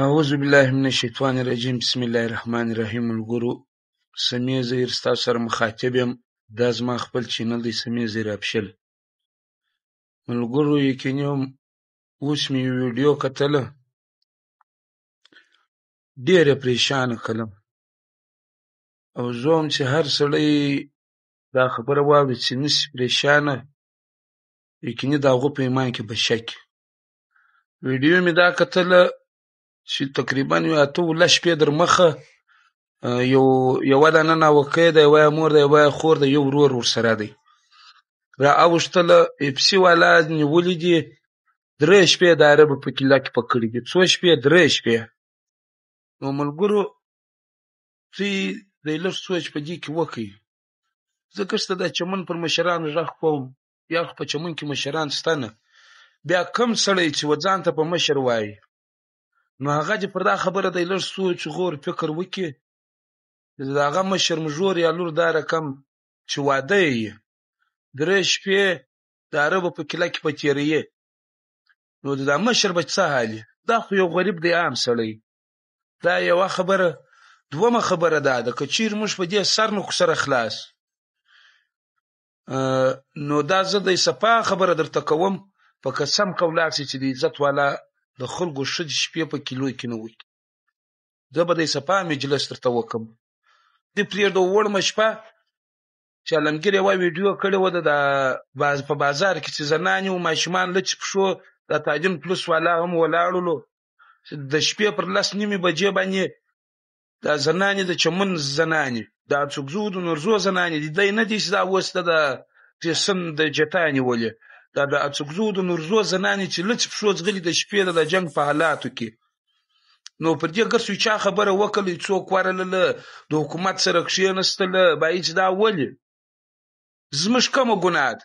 اعوذ بالله من الشیطان الرجیم بسم الله الرحمن الرحیم. ملګرو، سمیع زهیر ستاسو سره مخاطب یم. دا زما خپل چینل دی، سمیع زهیر افشل. ملګرو، یقیني یم اوس مې یو ویډیو کتله، ډېره پریشانه کړم. او زه وایم چې هر سړی دا خبره واوري چې نشي پریشانه، یقیني د هغو په ایمان کې به شک. ویډیو مې دا کتله چې تقریبا یو 8 شپې در مخه یوه دانه ناوکۍ ده، یوه یې مور ده، یوه یې خور ده، یو ورور ورسره دی. را اوښتله پیپسي والا نیولي دي، 3 شپې د عربو په کیله کې پکړي دي. 2 شپې 3 شپې. نو ملګرو، دوی دی لږ سوچ په دې کې وکړئ. ځکه چې د چمن پر مشرانو غږ کوم، یا خو په چمن کې مشران شته نه، بیا کم سړی چې و ځان ته په مشر وایي، نو هغه دې پر دا خبره دی لږ سوچ غور فکر وکړي. د هغه مشر مژور یا لور دا رقم چې واده یې 3 شپې د عربو په کیله کې په تېروي، نو د دا مشر به څه حال وي؟ دا خو یو غریب دی، عام سړی. دا یوه خبره. دومه خبره دا ده، که چیرې موږ په دې سر نه سره خلاص، نو دا زه د صفا خبره درته کوم، په قسم که ولاړ شي چې د عزت والا د خلکو ښځې شپې په کیلو کې نه وکړي، زه به د صفا مجلس درته وکړم. دې پرېږده وړمه شپه چې عالمګیر یوه ویډیو کړې وه په بازار کې چې زنانې و ماشومان لچ پښو د تعلیم پلوس والا هم ولاړلو، د شپې پر 10:30 بجې باندې دا زنانې د چمن زنانې د اڅګزو د نورزو زنانې دي، دی نه دي چې دا اوس د پیسن د جتا نیولې، دا د اڅګزو د نورزو زنانې چې لچ پښو ځغلي د شپې د جنګ په حالاتو کې. نو پر دې ګرځو چا خبره وکړي، څوک ورلله د حکومت سره کښېنستله، باید چې دا ولې زموږ کومه ګناه ده؟